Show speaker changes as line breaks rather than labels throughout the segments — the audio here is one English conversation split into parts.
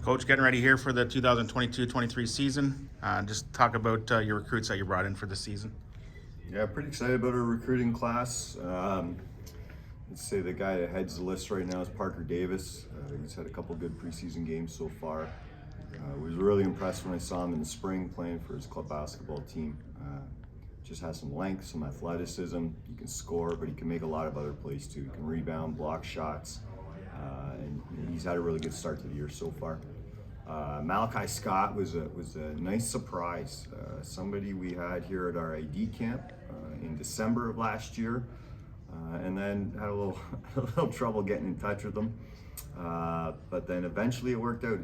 Coach, getting ready here for the 2022-23 season. Just talk about your recruits that you brought in for this season.
Yeah, pretty excited about our recruiting class. Let's say the guy that heads the list right now is Parker Davis. He's had a couple good preseason games so far. Was really impressed when I saw him in the spring playing for his club basketball team. Just has some length, some athleticism. He can score, but he can make a lot of other plays too. He can rebound, block shots, and he's had a really good start to the year so far. Malachi Scott was a nice surprise. Somebody we had here at our ID camp in December of last year, and then had a little trouble getting in touch with him. But then eventually it worked out.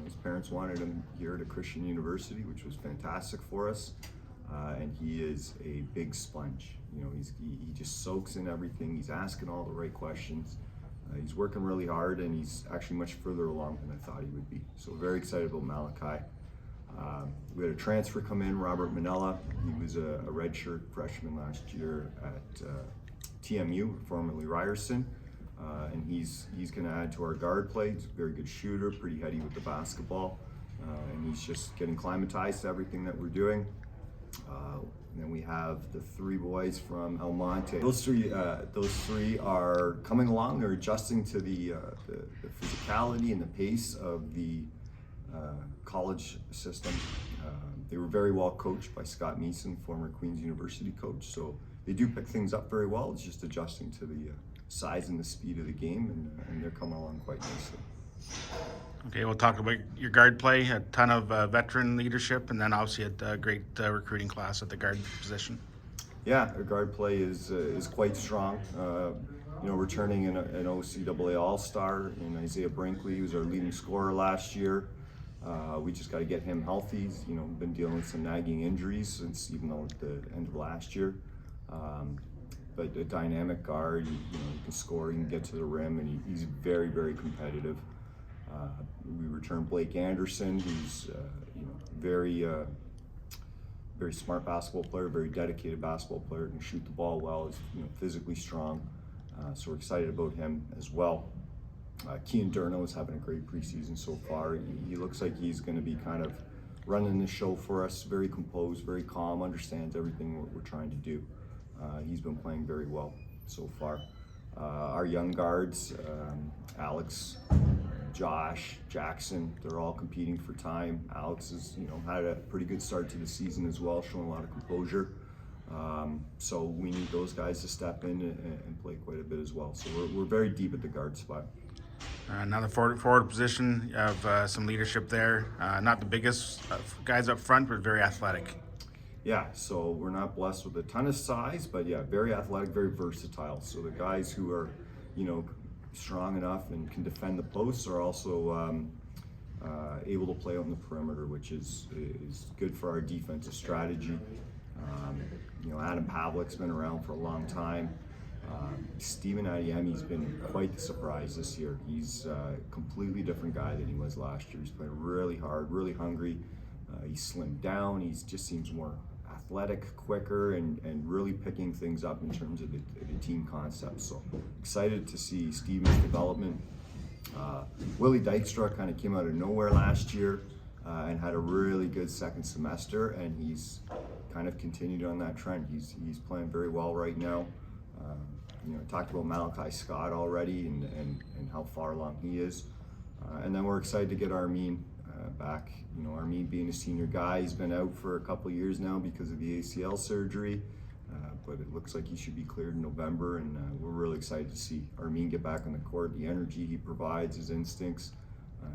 His parents wanted him here at Christian University, which was fantastic for us. And he is a big sponge. He just soaks in everything. He's asking all the right questions. He's working really hard, and he's actually much further along than I thought he would be. So very excited about Malachi. We had a transfer come in, Robert Manella. He was a redshirt freshman last year at TMU, formerly Ryerson. And he's going to add to our guard play. He's a very good shooter, pretty heady with the basketball. And he's just getting acclimatized to everything that we're doing. And then we have the three boys from El Monte. Those three are coming along. They're adjusting to the physicality and the pace of the college system. They were very well coached by Scott Meeson, former Queen's University coach. So they do pick things up very well. It's just adjusting to the size and the speed of the game, and they're coming along quite nicely.
Okay, we'll talk about your guard play. A ton of veteran leadership, and then obviously a great recruiting class at the guard position.
Yeah, our guard play is quite strong. Returning an OCAA All-Star in Isaiah Brinkley, who was our leading scorer last year. We just got to get him healthy. He's been dealing with some nagging injuries since even though at the end of last year. But a dynamic guard, he can score, he can get to the rim, and he's very, very competitive. We returned Blake Anderson, who's very smart basketball player, very dedicated basketball player, can shoot the ball well, is physically strong. So we're excited about him as well. Kean Durno is having a great preseason so far. He looks like he's going to be kind of running the show for us. Very composed, very calm, understands everything we're trying to do. He's been playing very well so far. Our young guards, Alex, Josh, Jackson, they're all competing for time. Alex has, had a pretty good start to the season as well, showing a lot of composure. So we need those guys to step in and play quite a bit as well. So we're very deep at the guard spot.
Now the forward position, you have some leadership there. Not the biggest guys up front, but very athletic.
Yeah, so we're not blessed with a ton of size, but yeah, very athletic, very versatile. So the guys who are, strong enough and can defend the posts are also able to play on the perimeter, which is good for our defensive strategy. Adam Pavlik's been around for a long time. Steven Adiemi's been quite the surprise this year. He's a completely different guy than he was last year. He's playing really hard, really hungry. He's slimmed down. He just seems more athletic, quicker, and really picking things up in terms of the team concept. So excited to see Steven's development. Willie Dykstra kind of came out of nowhere last year and had a really good second semester, and he's kind of continued on that trend. He's playing very well right now. I talked about Malachi Scott already and how far along he is. And then we're excited to get Armin back. Armin being a senior guy, he's been out for a couple of years now because of the ACL surgery, but it looks like he should be cleared in November, and we're really excited to see Armin get back on the court. The energy he provides, his instincts,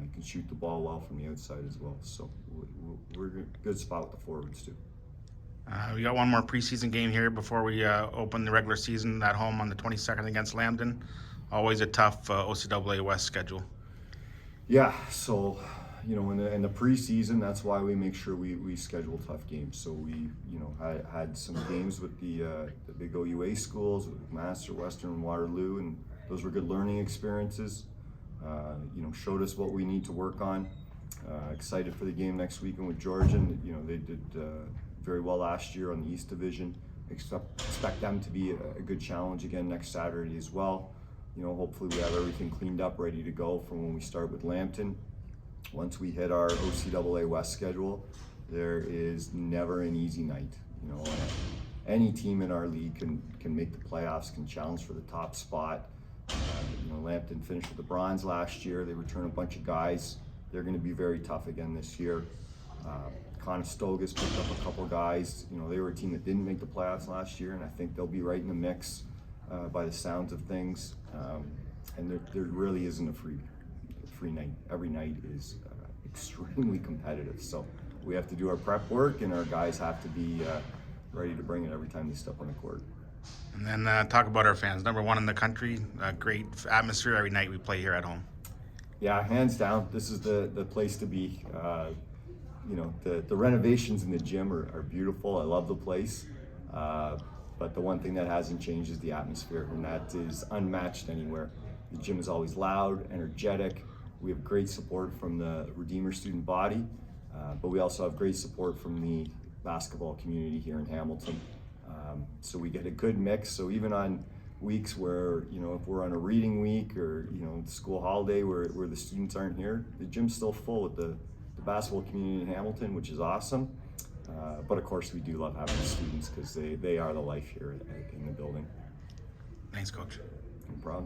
he can shoot the ball well from the outside as well. So we're in a good spot with the forwards too.
We got one more preseason game here before we open the regular season at home on the 22nd against Lambton. Always a tough OCAA West schedule.
Yeah, so in the preseason, that's why we make sure we schedule tough games. So we had some games with the big OUA schools, with Master, Western, and Waterloo, and those were good learning experiences. Showed us what we need to work on. Excited for the game next weekend with Georgian. They did very well last year on the East Division. Expect them to be a good challenge again next Saturday as well. Hopefully we have everything cleaned up, ready to go for when we start with Lambton. once we hit our OCAA West schedule, there is never an easy night. You know, any team in our league can make the playoffs, can challenge for the top spot. You know, Lambton finished with the bronze last year. They return a bunch of guys. They're going to be very tough again this year. Conestoga's picked up a couple guys. You know, they were a team that didn't make the playoffs last year, and I think they'll be right in the mix by the sounds of things. And there really isn't a free night. Every night is extremely competitive. So we have to do our prep work, and our guys have to be ready to bring it every time they step on the court.
And then talk about our fans. Number one in the country. Great atmosphere every night we play here at home.
Yeah, hands down, this is the place to be. You know, the renovations in the gym are beautiful. I love the place. But the one thing that hasn't changed is the atmosphere, and that is unmatched anywhere. The gym is always loud, energetic. We have great support from the Redeemer student body, but we also have great support from the basketball community here in Hamilton. So we get a good mix. So even on weeks where, you know, if we're on a reading week or, you know, school holiday where the students aren't here, the gym's still full with the basketball community in Hamilton, which is awesome. But of course we do love having the students because they are the life here in the building.
Thanks, Coach.
No problem.